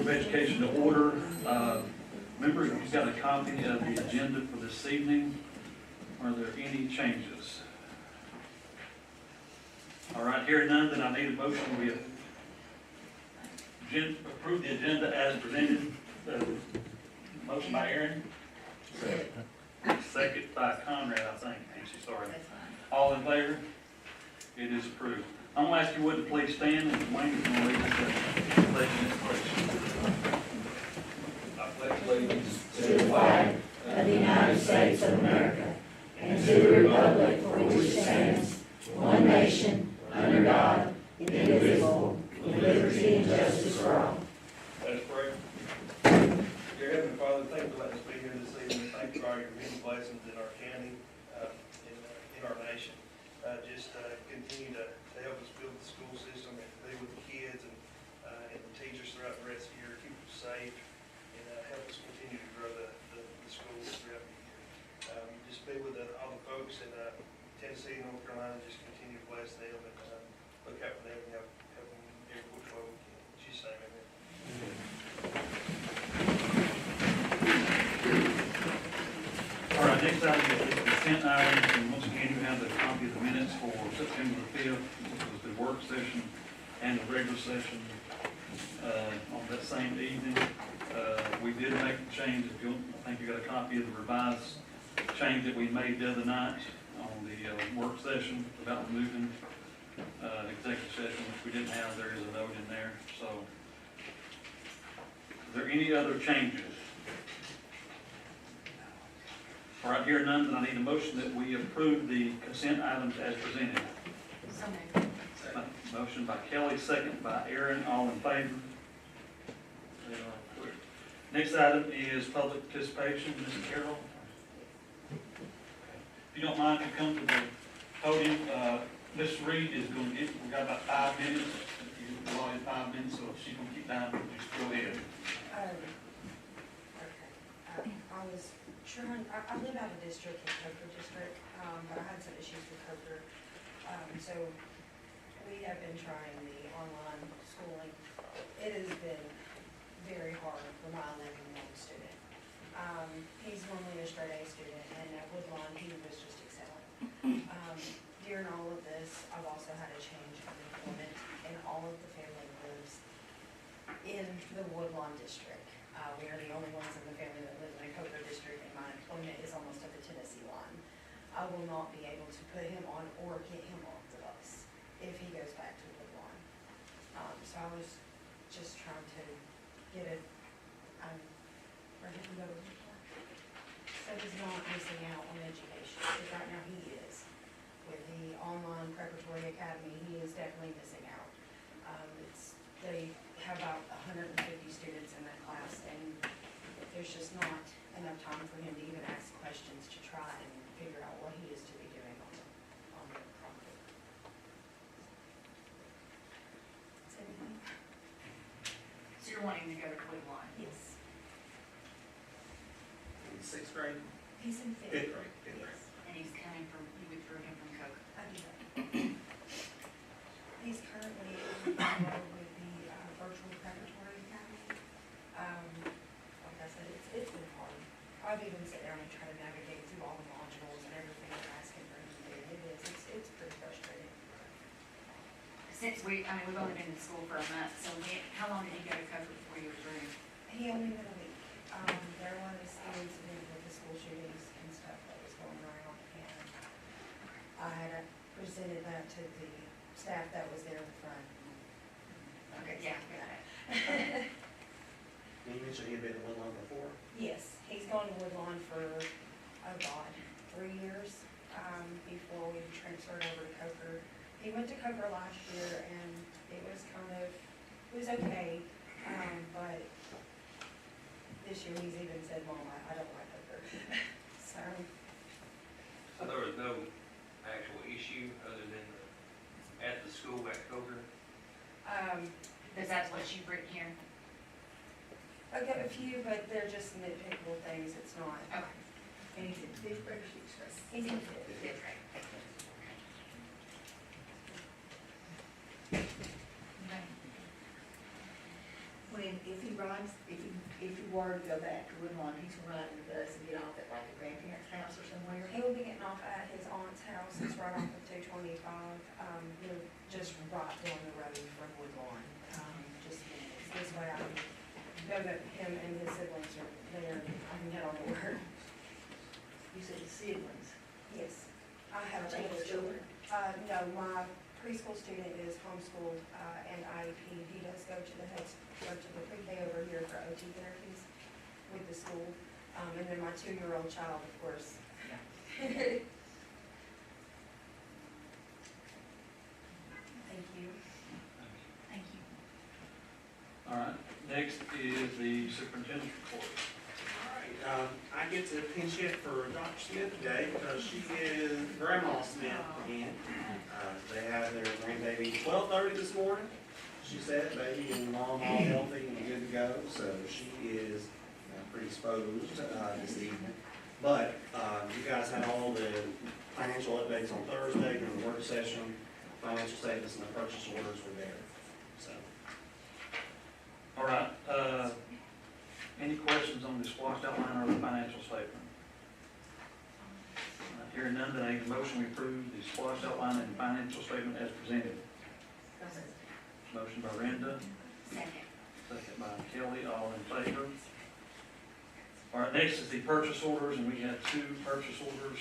Board of Education to order. Remember, you've got a copy of the agenda for this evening. Are there any changes? All right, hearing none, then I need a motion. We approve the agenda as presented. Motion by Aaron. Second by Conrad, I think. Nancy, sorry. All in favor? It is approved. I'm gonna ask you would to please stand, and Wayne is gonna lead us to the pledge and inspiration. I pledge allegiance To the flag of the United States of America and to the republic for which it stands, one nation, under God, indivisible, with liberty and justice for all. Let us pray. Dear Heavenly Father, thank you for letting us be here this evening. Thank you for all your many blessings in our county, in our nation. Just continue to help us build the school system and to be with the kids and the teachers throughout the rest of the year, keep them safe, and help us continue to grow the schools throughout the year. Just be with all the folks in Tennessee and North Carolina. Just continue to bless them and look out for them and help them every which way we can. In Jesus' name, amen. All right, next item is the consent items, and once again, you have the copy of the minutes for September the 5th, which was the work session and the regular session on that same evening. We did make the change. If you, I think you got a copy of the revised change that we made the other night on the work session about removing executive session, which we didn't have. There is a note in there. So, is there any other changes? All right, here none, then I need a motion that we approve the consent items as presented. So moved. Motion by Kelly, second by Aaron, all in favor? They are approved. Next item is public participation. Mrs. Carroll? If you don't mind, if you come to the podium, Ms. Reed is going to get, we've got about 5 minutes. You've allotted 5 minutes, so if she's going to keep down, just go ahead. I was trying, I live out of district in Coker District, but I had some issues with Coker. So we have been trying the online schooling. It has been very hard for my 11-year-old student. He's normally a straight A student, and at Woodlawn, he was just excelling. During all of this, I've also had a change of employment, and all of the family lives in the Woodlawn district. We are the only ones in the family that live in a Coker district, and my employment is almost at the Tennessee line. I will not be able to put him on or get him off the bus if he goes back to Woodlawn. So I was just trying to get it, for him to go to Woodlawn. So he's not missing out on education, because right now he is. With the online preparatory academy, he is definitely missing out. They have about 150 students in that class, and there's just not enough time for him to even ask questions to try and figure out what he is to be doing on the property. Is anything? So you're wanting to go to Woodlawn? Yes. In 6th grade? He's in fifth grade. Fifth grade. And he's coming from, you withdrew him from Coke. I do that. He's currently enrolled with the virtual preparatory academy. Like I said, it's been hard. I've even sat down and tried to navigate through all the modules and everything they're asking for him to do. It's pretty frustrating. Since we've only been in school for a month, so how long did he go to Coke before you withdrew him? He only went a week. There was an incident with the school shootings and stuff that was going around, and I had presented that to the staff that was there in the front. Okay, yeah, got it. You mentioned he had been in Woodlawn before? Yes, he's gone to Woodlawn for, 3 years, before we transferred over to Coker. He went to Coker last year, and it was okay, but this year he's even said, Mom, I don't like Coker. So there was no actual issue other than at the school at Coker? Because that's what you've written here? I've got a few, but they're just nitpickable things, it's not. Okay. And he's in fifth grade, he's in fifth. Fifth grade. Okay. When when, if he were to go back to Woodlawn, he's gonna ride in the bus and get off at like a grandparent's house or somewhere? He will be getting off at his aunt's house, it's right off of 225, just right down the road from Woodlawn. Just minutes, this way I can know that him and his siblings are there, I can get on to work. You said siblings. Yes, I have a Take the children. children. No, my preschool student is homeschooled, and IEP, he does go to the pre-K over here for OT therapies with the school. And then my 2-year-old child, of course. Thank you. Thank you. All right, next is the superintendent's report. All right, I get to pinch hit for Dr. Smith today because she is Grandma Smith again. They had their grandbaby 12:30 this morning. She said baby and mom all healthy and good to go, so she is predisposed this evening. But you guys had all the financial updates on Thursday during the work session. Financial statements and the purchase orders were there, so. All right, any questions on the splosh outline or the financial statement? Hearing none, then I need a motion to approve the splosh outline and financial statement as presented. Motion by Brenda, Second. second by Kelly, all in favor. All right, next is the purchase orders, and we have 2 purchase orders.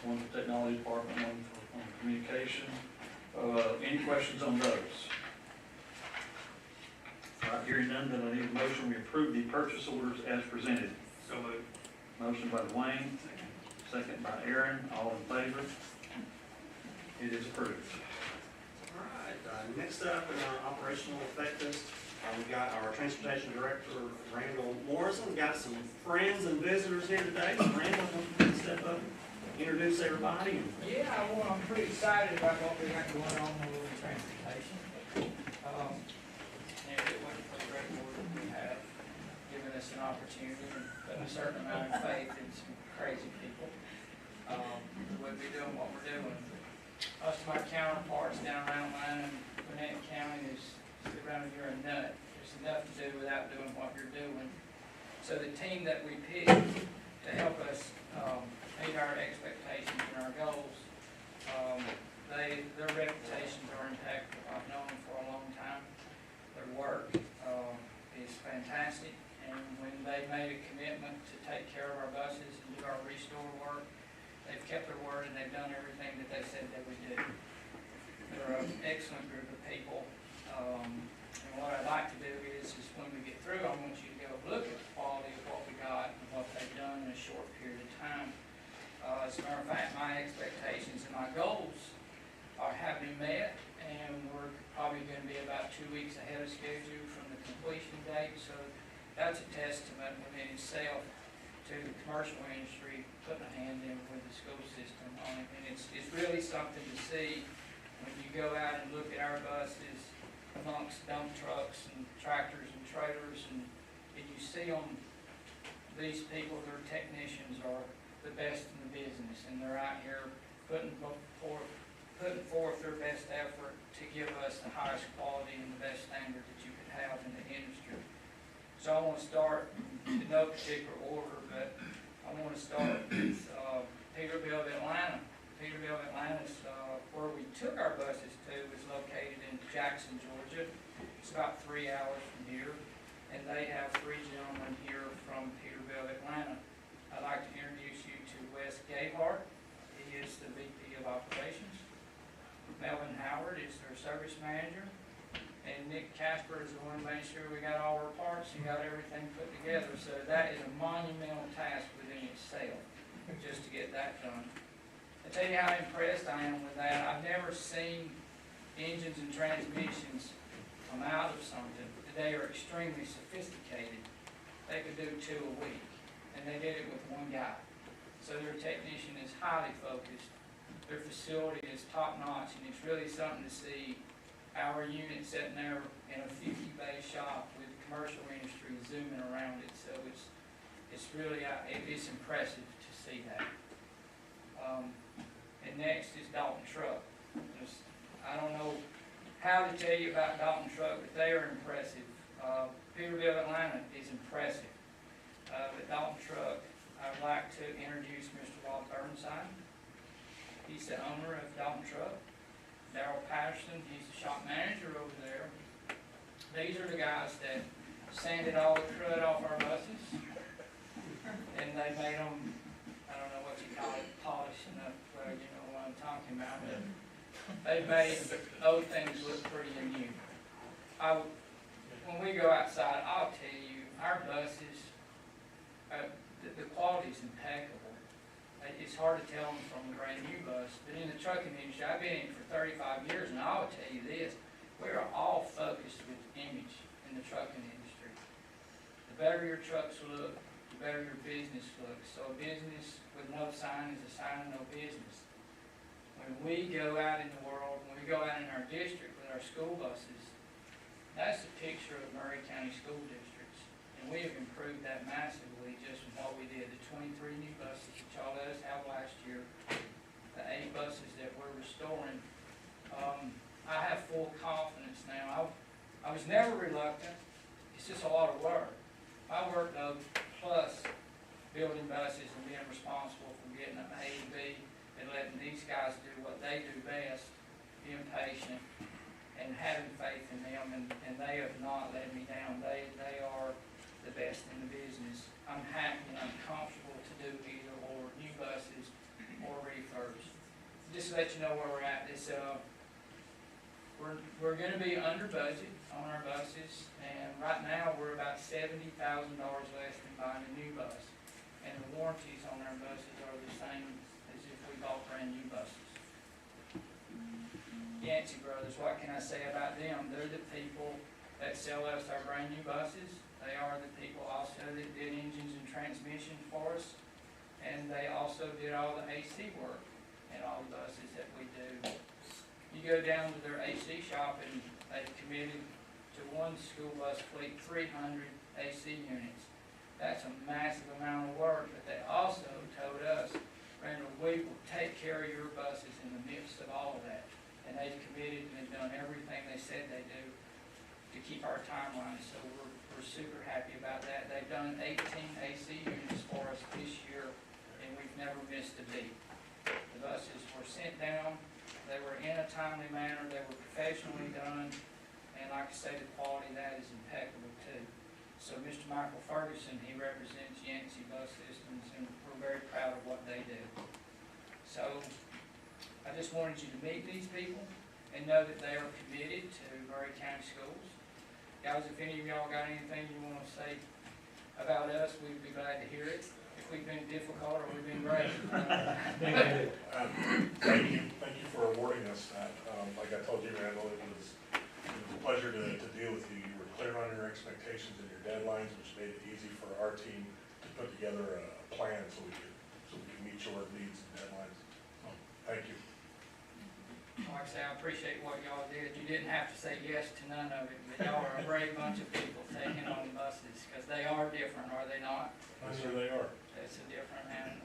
One for technology department, one for communication. Any questions on those? All right, hearing none, then I need a motion, we approve the purchase orders as presented. So moved. Motion by Dwayne, second by Aaron, all in favor. It is approved. All right, next up in our operational effectiveness, we got our transportation director, Randall Morrison. We got some friends and visitors here today. So Randall, come step up, introduce everybody. Yeah, well, I'm pretty excited about what we got going on with transportation. And it went for the great board that we have, given us an opportunity and putting a certain amount of faith in some crazy people. We'll be doing what we're doing. Most of my counterparts down around Atlanta and Gwinnett County is sit around here a nut. There's enough to do without doing what you're doing. So the team that we picked to help us meet our expectations and our goals, their reputations are impeccable. I've known them for a long time. Their work is fantastic, and when they made a commitment to take care of our buses and do our restore work, they've kept their word and they've done everything that they said they would do. They're an excellent group of people. And what I'd like to do is when we get through, I want you to go look at the quality of what we got and what they've done in a short period of time. As a matter of fact, my expectations and my goals have been met, and we're probably going to be about 2 weeks ahead of schedule from the completion date. So that's a testament within itself to the commercial industry putting a hand in with the school system on it. And it's really something to see when you go out and look at our buses amongst dump trucks and tractors and trailers, and you see on these people, their technicians are the best in the business, and they're out here putting forth their best effort to give us the highest quality and the best standard that you could have in the industry. So I want to start in no particular order, but I want to start with Peterbilt, Atlanta. Peterbilt, Atlanta is where we took our buses to, is located in Jackson, Georgia. It's about 3 hours from here, and they have 3 gentlemen here from Peterbilt, Atlanta. I'd like to introduce you to Wes Gayhart. He is the VP of Operations. Melvin Howard is their service manager. And Nick Casper is the one making sure we got all our parts and got everything put together. So that is a monumental task within itself, just to get that done. I tell you how impressed I am with that. I've never seen engines and transmissions come out of something. They are extremely sophisticated. They could do 2 a week, and they did it with 1 guy. So their technician is highly focused. Their facility is top notch, and it's really something to see our unit sitting there in a 50-bay shop with the commercial industry zooming around it. So it's really, it's impressive to see that. And next is Dalton Truck. I don't know how to tell you about Dalton Truck, but they are impressive. Peterbilt, Atlanta is impressive. At Dalton Truck, I'd like to introduce Mr. Walt Burnside. He's the owner of Dalton Truck. Darrell Patterson, he's the shop manager over there. These are the guys that sanded all the crud off our buses. And they made them, I don't know what you call it, polishing up, well, you know what I'm talking about, but they made those things look pretty new. When we go outside, I'll tell you, our buses, the quality's impeccable. It's hard to tell them from a brand new bus, but in the trucking industry, I've been in it for 35 years, and I will tell you this, we are all focused with image in the trucking industry. The better your trucks look, the better your business looks. So a business with no sign is a sign of no business. When we go out in the world, when we go out in our district with our school buses, that's a picture of Murray County School Districts. And we have improved that massively just from what we did. The 23 new buses that y'all let us have last year, the 8 buses that we're restoring. I have full confidence now. I was never reluctant. It's just a lot of work. My workload plus building buses and being responsible for getting them A to B and letting these guys do what they do best, being patient and having faith in them, and they have not let me down. They are the best in the business. I'm happy and I'm comfortable to do either or, new buses or refurbs. Just to let you know where we're at. We're going to be under budget on our buses, and right now we're about $70,000 less than buying a new bus. And the warranties on our buses are the same as if we bought brand new buses. Yancey Brothers, what can I say about them? They're the people that sell us our brand new buses. They are the people also that did engines and transmission for us, and they also did all the AC work in all the buses that we do. You go down to their AC shop and they've committed to one school bus fleet 300 AC units. That's a massive amount of work, but they also told us, Randall, we will take care of your buses in the midst of all of that. And they've committed and they've done everything they said they do to keep our timeline, so we're super happy about that. They've done 18 AC units for us this year, and we've never missed a beat. The buses were sent down, they were in a timely manner, they were professionally done, and like I say, the quality of that is impeccable too. So Mr. Michael Ferguson, he represents Yancey Bus Systems, and we're very proud of what they do. So I just wanted you to meet these people and know that they are committed to Murray County Schools. Guys, if any of y'all got anything you want to say about us, we'd be glad to hear it. If we've been difficult or we've been great. Thank you for awarding us that. Like I told you, Randall, it was a pleasure to deal with you. You were clear on your expectations and your deadlines, which made it easy for our team to put together a plan so we could meet your needs and deadlines. Thank you. Like I say, I appreciate what y'all did. You didn't have to say yes to none of it, but y'all are a brave bunch of people taking on buses, because they are different, are they not? I'm sure they are. It's a different animal.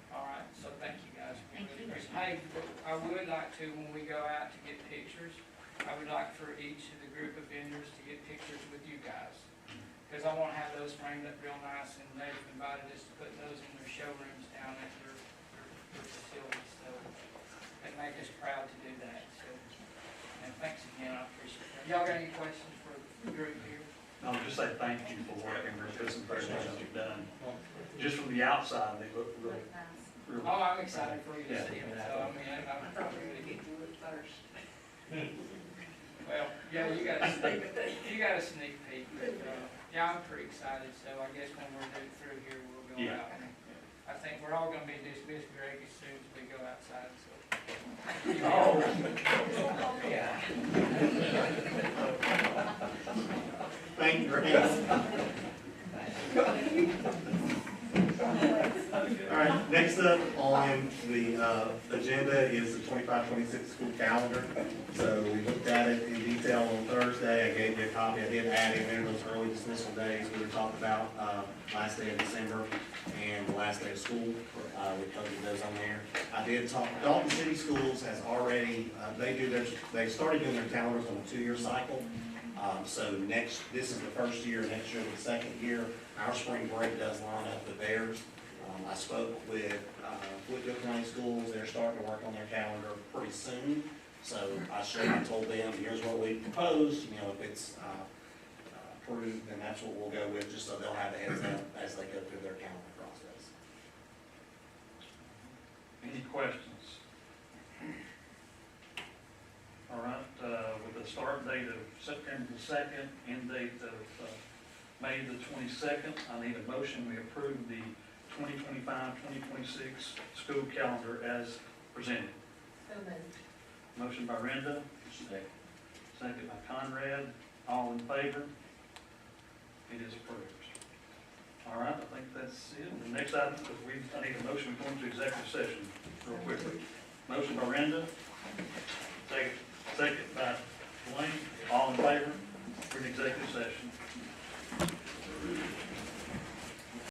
All right, so thank you guys. We really appreciate it. Hey, I would like to, when we go out to get pictures, I would like for each of the group of vendors to get pictures with you guys. Because I want to have those framed up real nice, and they've invited us to put those in their showrooms down at their facilities. So they make us proud to do that. So, and thanks again, I appreciate that. Y'all got any questions for the group here? I'll just say thank you for working with us and for everything that you've done. Just from the outside, they look really, really. Oh, I'm excited for you to Yeah. see them, so I mean, I'm probably gonna get to it first. Well, yeah, you got a sneak peek, but, yeah, I'm pretty excited, so I guess when we're through here, we'll go Yeah. out. And I think we're all gonna be dismissed, Greg, as soon as we go outside, so. Oh. Yeah. Thank you, Grant. All right, next up on the agenda is the 25-26 school calendar. So we looked at it in detail on Thursday. I gave you a copy. I did add in those early dismissal days we were talking about, last day of December and the last day of school. We covered those on there. I did talk, Dalton City Schools has already, they started doing their calendars on a 2-year cycle. So this is the first year, next year will be the second year. Our spring break does line up with theirs. I spoke with Whitfield County Schools, they're starting to work on their calendar pretty soon. So I told them, here's what we proposed, if it's approved, then that's what we'll go with, just so they'll have a heads up as they go through their calendar process. Any questions? All right, with the start date of September the 2nd, end date of May the 22nd, I need a motion, we approve the 2025-2026 school calendar as presented. So moved. Motion by Renda, second by Conrad, all in favor? It is approved. All right, I think that's it. The next item, because I need a motion to go into executive session real quickly. Motion by Renda, second by Dwayne, all in favor? We're in executive session.